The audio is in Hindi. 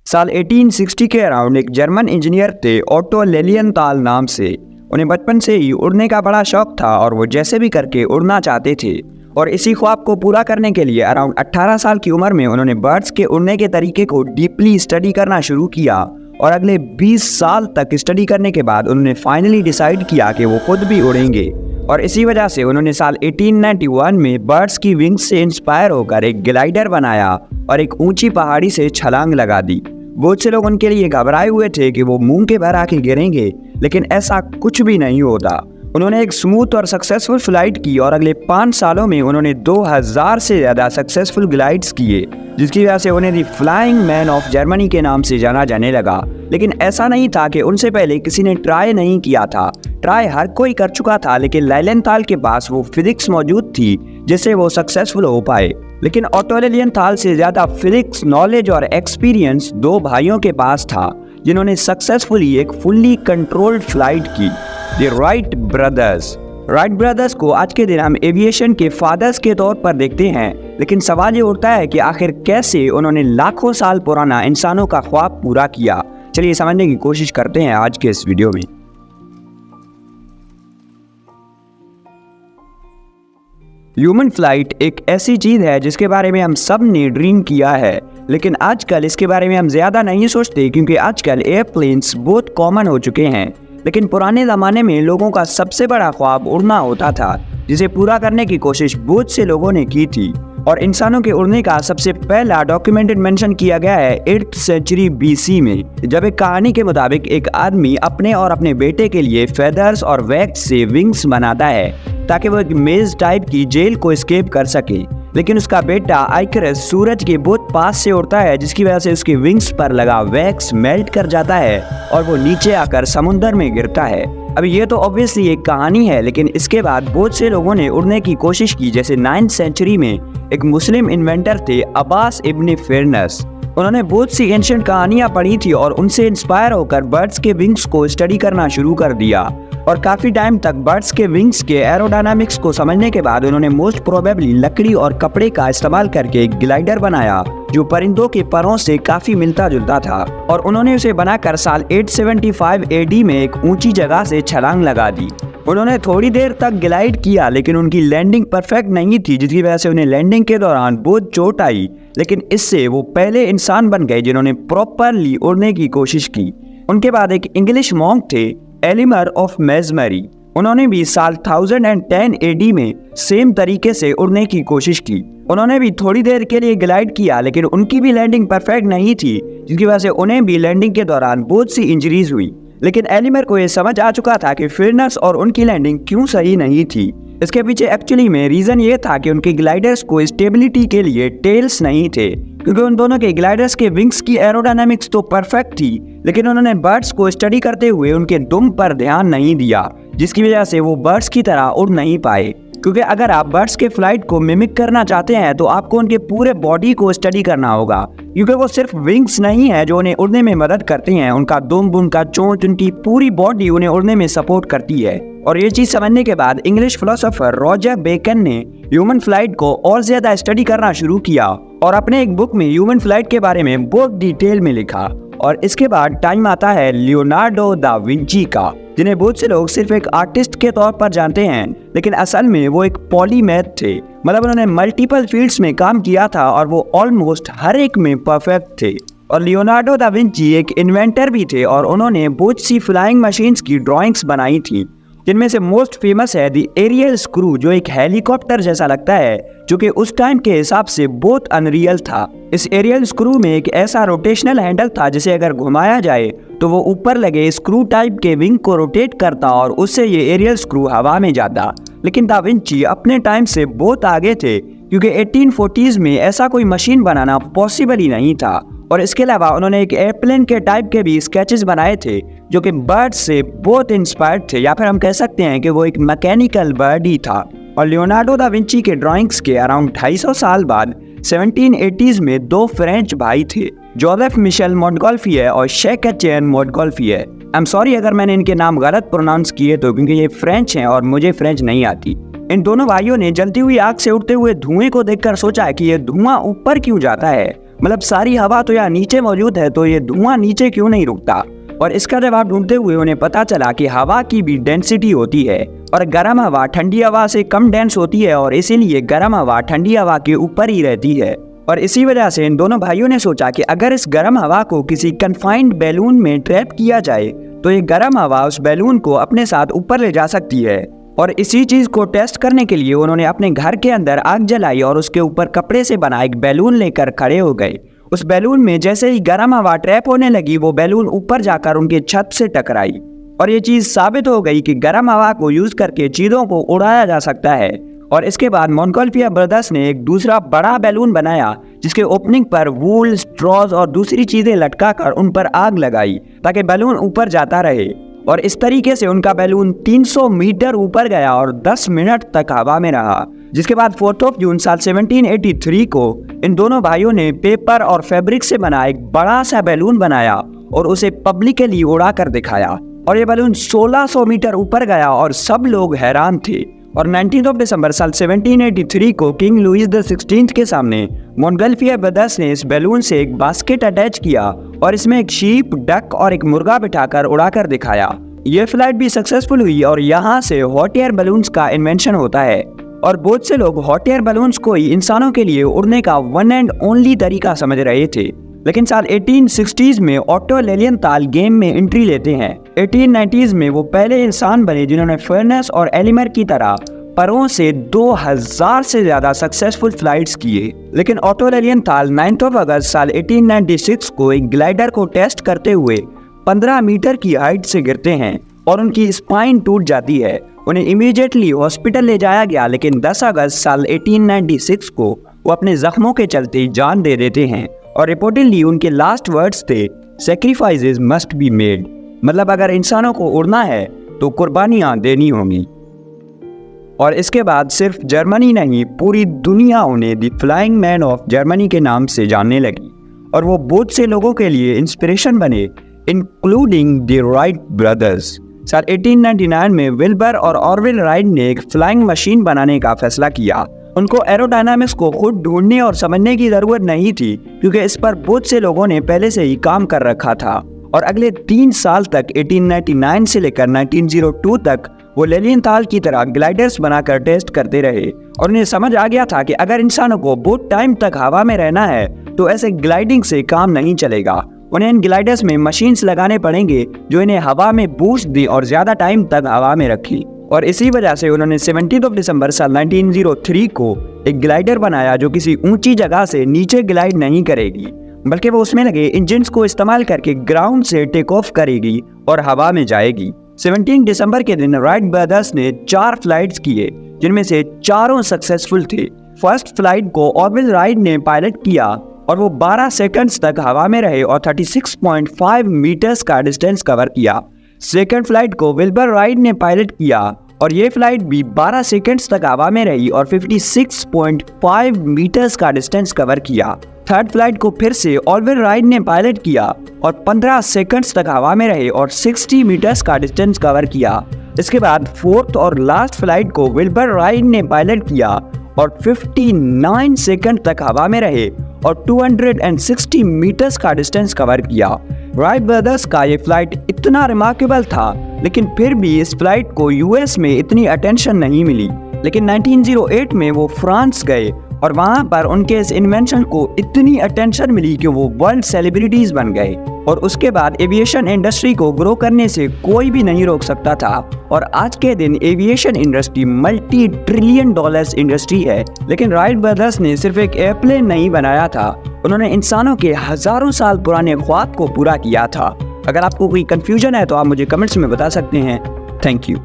साल 1860 के अराउंड एक जर्मन इंजीनियर थे ऑटो लेलियनथाल नाम से। उन्हें बचपन से ही उड़ने का बड़ा शौक था और वो जैसे भी करके उड़ना चाहते थे। और इसी ख्वाब को पूरा करने के लिए अराउंड 18 साल की उम्र में उन्होंने बर्ड्स के उड़ने के तरीके को डीपली स्टडी करना शुरू किया। और अगले 20 साल तक स्टडी करने के बाद उन्होंने फाइनली डिसाइड किया कि वो खुद भी उड़ेंगे। और इसी वजह से उन्होंने साल 1891 में बर्ड्स की विंग्स से इंस्पायर होकर एक ग्लाइडर बनाया और एक ऊंची पहाड़ी से छलांग लगा दी। बहुत से लोग उनके लिए घबराए हुए थे कि वो मुंह के भर आके गिरेंगे, लेकिन ऐसा कुछ भी नहीं होता। उन्होंने एक स्मूथ और सक्सेसफुल फ्लाइट की और अगले 5 सालों में उन्होंने 2000 से ज़्यादा सक्सेसफुल ग्लाइड्स किए, जिसकी वजह से उन्हें दी फ्लाइंग मैन ऑफ जर्मनी के नाम से जाना जाने लगा। लेकिन ऐसा नहीं था कि उनसे पहले किसी ने ट्राई नहीं किया था। ट्राई हर कोई कर चुका था, लेकिन लेलियनथाल के पास वो फिजिक्स मौजूद थी जिससे वो सक्सेसफुल हो पाए। लेकिन ऑटो लेलियनथाल से ज़्यादा फिजिक्स नॉलेज और एक्सपीरियंस 2 भाइयों के पास था, जिन्होंने सक्सेसफुली एक फुल्ली कंट्रोल्ड फ्लाइट की, the Wright brothers. Wright brothers को आज के दिन हम एविएशन के फादर्स के तौर पर देखते हैं, लेकिन सवाल ये उठता है कि आखिर कैसे उन्होंने लाखों साल पुराना इंसानों का ख्वाब पूरा किया। चलिए समझने की कोशिश करते हैं आज के इस वीडियो में। ह्यूमन फ्लाइट एक ऐसी चीज़ है जिसके बारे में हम सब ने ड्रीम किया है, लेकिन आजकल इसके बारे में हम ज़्यादा नहीं सोचते क्योंकि आजकल एयरप्लेन्स बहुत कॉमन हो चुके हैं। लेकिन पुराने ज़माने में लोगों का सबसे बड़ा ख्वाब उड़ना होता था, जिसे पूरा करने की कोशिश बहुत से लोगों ने की थी। और इंसानों के उड़ने का सबसे पहला डॉक्यूमेंटेड मेंशन किया गया है 8th सेंचुरी BC में, जब एक कहानी के मुताबिक एक आदमी अपने और अपने बेटे के लिए फेदर्स और वैक्स से विंग्स बनाता है ताकि वो एक मेज टाइप की जेल को एस्केप कर सके। लेकिन उसका बेटा आइकरस सूरज के बहुत पास से उड़ता है, जिसकी वजह से उसके विंग्स पर लगा वैक्स मेल्ट कर जाता है और वो नीचे आकर समुंदर में गिरता है। अब ये तो ऑब्वियसली एक कहानी है, लेकिन इसके बाद बहुत से लोगों ने उड़ने की कोशिश की। जैसे 9th सेंचुरी में एक मुस्लिम इन्वेंटर थे अब्बास इब्न फिरनस। उन्होंने बहुत सी एंशिएंट कहानियां पढ़ी थी और उनसे इंस्पायर होकर बर्ड्स के विंग्स को स्टडी करना शुरू कर दिया। और काफ़ी टाइम तक बर्ड्स के विंग्स के एरोडायनामिक्स को समझने के बाद उन्होंने मोस्ट प्रोबेबली लकड़ी और कपड़े का इस्तेमाल करके एक ग्लाइडर बनाया जो परिंदों के परों से काफ़ी मिलता जुलता था। और उन्होंने उसे बनाकर साल 875 AD में एक ऊंची जगह से छलांग लगा दी। उन्होंने थोड़ी देर तक ग्लाइड किया, लेकिन उनकी लैंडिंग परफेक्ट नहीं थी, जिसकी वजह से उन्हें लैंडिंग के दौरान बहुत चोट आई। लेकिन इससे वो पहले इंसान बन गए जिन्होंने प्रॉपरली उड़ने की कोशिश की। उनके बाद एक इंग्लिश मॉन्क थे एलिमर ऑफ मेजमरी। उन्होंने भी साल 1010 AD में सेम तरीके से उड़ने की कोशिश की। उन्होंने भी थोड़ी देर के लिए ग्लाइड किया, लेकिन उनकी भी लैंडिंग परफेक्ट नहीं थी, जिसकी वजह से उन्हें भी लैंडिंग के दौरान बहुत सी इंजरीज हुई। लेकिन एलिमर को ये समझ आ चुका था कि फिरनस और उनकी लैंडिंग क्यों सही नहीं थी। इसके पीछे एक्चुअली में रीज़न ये था कि उनके ग्लाइडर्स को स्टेबिलिटी के लिए टेल्स नहीं थे, क्योंकि उन दोनों के ग्लाइडर्स के विंग्स की एरोडायनामिक्स तो परफेक्ट थी, लेकिन उन्होंने बर्ड्स को स्टडी करते हुए उनके दुम पर ध्यान नहीं दिया, जिसकी वजह से वो बर्ड्स की तरह उड़ नहीं पाए। क्योंकि अगर आप बर्ड्स के फ्लाइट को मिमिक करना चाहते हैं तो आपको उनके पूरे बॉडी को स्टडी करना होगा, क्योंकि वो सिर्फ विंग्स नहीं है जो उन्हें उड़ने में मदद करते हैं। उनका दुम, उनका चोंच, उनकी पूरी बॉडी उन्हें उड़ने में सपोर्ट करती है। और ये चीज़ समझने के बाद इंग्लिश फिलोसोफर रॉजर बेकन ने ह्यूमन फ्लाइट को और ज़्यादा स्टडी करना शुरू किया और अपने एक बुक में ह्यूमन फ्लाइट के बारे में बहुत डिटेल में लिखा। और इसके बाद टाइम आता है लियोनार्डो दा विंची का, जिन्हें बहुत से लोग सिर्फ एक आर्टिस्ट के तौर पर जानते हैं, लेकिन असल में वो एक पॉलीमैथ थे। मतलब उन्होंने मल्टीपल फील्ड्स में काम किया था और वो ऑलमोस्ट हर एक में परफेक्ट थे। और लियोनार्डो दा विंची एक इन्वेंटर भी थे और उन्होंने बहुत सी फ्लाइंग मशीन्स की ड्राइंग्स बनाई थी, जिनमें से मोस्ट फेमस है द एरियल स्क्रू, जो एक हेलीकॉप्टर जैसा लगता है, जो कि उस टाइम के हिसाब से बहुत अनरियल था। इस एरियल स्क्रू में एक ऐसा रोटेशनल हैंडल था जिसे अगर घुमाया जाए तो वो ऊपर लगे स्क्रू टाइप के विंग को रोटेट करता और उससे ये एरियल स्क्रू हवा में जाता। लेकिन दा विंची अपने टाइम से बहुत आगे थे, क्योंकि 1840s में ऐसा कोई मशीन बनाना पॉसिबल ही नहीं था। और इसके अलावा उन्होंने एक एयरप्लेन के टाइप के भी स्केचेस बनाए थे जो कि बर्ड से बहुत इंस्पायर्ड थे, या फिर हम कह सकते हैं कि वो एक मैकेनिकल बर्ड ही था। और लियोनार्डो दा विंची के ड्राइंग्स के अराउंड 250 साल बाद 1780s में 2 फ्रेंच भाई थे, जोसेफ मिशेल मोंटगोल्फियर और शेक एटियन मोंटगोल्फियर। आई एम सॉरी अगर मैंने इनके नाम गलत प्रोनाउंस किए तो, क्योंकि ये फ्रेंच हैं और मुझे फ्रेंच नहीं आती। इन दोनों भाइयों ने जलती हुई आग से उड़ते हुए धुएं को देखकर सोचा कि ये धुआं ऊपर क्यों जाता है, मतलब सारी हवा तो यहाँ नीचे मौजूद है, तो ये धुआं नीचे क्यों नहीं रुकता? और इसका जवाब ढूंढते हुए उन्हें पता चला कि हवा की भी डेंसिटी होती है और गर्म हवा ठंडी हवा से कम डेंस होती है और इसीलिए गर्म हवा ठंडी हवा के ऊपर ही रहती है। और इसी वजह से इन दोनों भाइयों ने सोचा कि अगर इस गर्म हवा को किसी कन्फाइंड बैलून में ट्रैप किया जाए तो ये गर्म हवा उस बैलून को अपने साथ ऊपर ले जा सकती है। और इसी चीज को टेस्ट करने के लिए उन्होंने अपने घर के अंदर आग जलाई और उसके ऊपर कपड़े से बना एक बैलून लेकर खड़े हो गए। उस बैलून में जैसे ही गर्म हवा ट्रैप होने लगी, वो बैलून ऊपर जाकर उनके छत से टकराई और ये चीज साबित हो गई कि गर्म हवा को यूज करके चीजों को उड़ाया जा सकता है। और इसके बाद मोंटगोल्फियर ब्रदर्स ने एक दूसरा बड़ा बैलून बनाया जिसके ओपनिंग पर वूल, स्ट्रॉज और दूसरी चीजें लटकाकर उन पर आग लगाई ताकि बैलून ऊपर जाता रहे। और इस तरीके से उनका बैलून 300 मीटर ऊपर गया और 10 मिनट तक हवा में रहा। जिसके बाद 4 जून साल 1783 को इन दोनों भाइयों ने पेपर और फैब्रिक से बना एक बड़ा सा बैलून बनाया और उसे पब्लिकली उड़ा कर दिखाया और ये बैलून 1600 मीटर ऊपर गया और सब लोग हैरान थे। और 19 दिसंबर साल 1783 को किंग लुईस XVI के सामने मोंटगोल्फियर ब्रदर्स ने इस बैलून से एक बास्केट अटैच किया और इसमें एक शीप, डक और एक मुर्गा बिठाकर उड़ाकर दिखाया। ये फ्लाइट भी सक्सेसफुल हुई और यहाँ से हॉट एयर बैलून्स का इन्वेंशन होता है। और बहुत से लोग हॉट एयर बैलून्स को ही इंसानों के लिए उड़ने का वन एंड ओनली तरीका समझ रहे थे। लेकिन साल 1860s में ऑटो लेलियनथाल गेम में एंट्री लेते हैं। 1890s में वो पहले इंसान बने जिन्होंने फर्नेस और एलिमर की तरह परों से 2000 से ज्यादा सक्सेसफुल फ्लाइट्स किए। लेकिन ऑटो लेलियनथाल 9 अगस्त साल 1896 को एक ग्लाइडर को टेस्ट करते हुए 15 मीटर की हाइट से गिरते हैं और उनकी स्पाइन टूट जाती है। उन्हें इमीडिएटली हॉस्पिटल ले जाया गया, लेकिन 10 अगस्त साल 1896 को वो अपने जख्मों के चलते जान दे देते हैं। और रिपोर्टेडली उनके लास्ट वर्ड्स थे, सैक्रिफाइसेस मस्ट बी मेड, मतलब अगर इंसानों को उड़ना है तो कुर्बानियां देनी होंगी। और इसके बाद सिर्फ जर्मनी नहीं, पूरी दुनिया उन्हें the flying man of Germany के नाम से जानने लगी और वो बहुत से लोगों के लिए इंस्पिरेशन बने, इंक्लूडिंग द राइट ब्रदर्स। साल 1899 में विल्बर और ऑरविल राइट ने एक फ्लाइंग मशीन बनाने का फैसला किया। उनको एरोडायनामिक्स को खुद ढूंढने और समझने की जरूरत नहीं थी क्योंकि इस पर बहुत से लोगों ने पहले से ही काम कर रखा था। और अगले 3 साल तक 1899 से लेकर 1902 तक वो लेलियनथाल की तरह ग्लाइडर्स बनाकर टेस्ट करते रहे और उन्हें समझ आ गया था कि अगर इंसानों को बहुत टाइम तक हवा में रहना है तो ऐसे ग्लाइडिंग से काम नहीं चलेगा। उन्हें इन ग्लाइडर्स में मशीन्स लगाने पड़ेंगे जो इन्हें हवा में बूस्ट दी और ज्यादा टाइम तक हवा में रखी। और इसी वजह से उन्होंने 17 दिसंबर साल 1903 को एक ग्लाइडर बनाया जो किसी ऊंची जगह से नीचे ग्लाइड नहीं करेगी, बल्कि वो उसमें लगे इंजन्स को इस्तेमाल करके ग्राउंड से टेक ऑफ करेगी और हवा में जाएगी। 17 दिसंबर के दिन राइट ब्रदर्स ने 4 फ्लाइट्स किए जिनमें से चारों सक्सेसफुल थे। फर्स्ट फ्लाइट को ऑरविल राइट ने पायलट किया और वो 12 सेकंड्स तक हवा में रहे और 36.5 मीटर्स का डिस्टेंस कवर किया। सेकंड फ्लाइट को विल्बर राइट ने पायलट किया और ये फ्लाइट भी 12 सेकंड्स तक हवा में रही और 56.5 मीटर्स का डिस्टेंस कवर किया। थर्ड फ्लाइट को फिर से ऑरविल राइट ने पायलट किया और 15 सेकंड्स तक हवा में रहे और 60 मीटर्स का डिस्टेंस कवर किया। इसके बाद फोर्थ और लास्ट फ्लाइट को विल्बर राइट ने पायलट किया और 59 सेकंड तक हवा में रहे और 260 मीटर्स का डिस्टेंस कवर किया। राइट ब्रदर्स का ये फ्लाइट इतना रिमार्केबल था, लेकिन फिर भी इस फ्लाइट को यूएस में इतनी अटेंशन नहीं मिली। लेकिन 1908 में वो फ्रांस गए और वहाँ पर उनके इस इन्वेंशन को इतनी अटेंशन मिली कि वो वर्ल्ड सेलिब्रिटीज बन गए। और उसके बाद एविएशन इंडस्ट्री को ग्रो करने से कोई भी नहीं रोक सकता था और आज के दिन aviation industry multi trillion dollars industry है। लेकिन राइट ब्रदर्स ने सिर्फ एक एयरप्लेन नहीं बनाया था, उन्होंने इंसानों के हजारों साल पुराने ख्वाब को पूरा किया था। अगर आपको कोई कंफ्यूजन है तो आप मुझे कमेंट्स में बता सकते हैं। Thank you.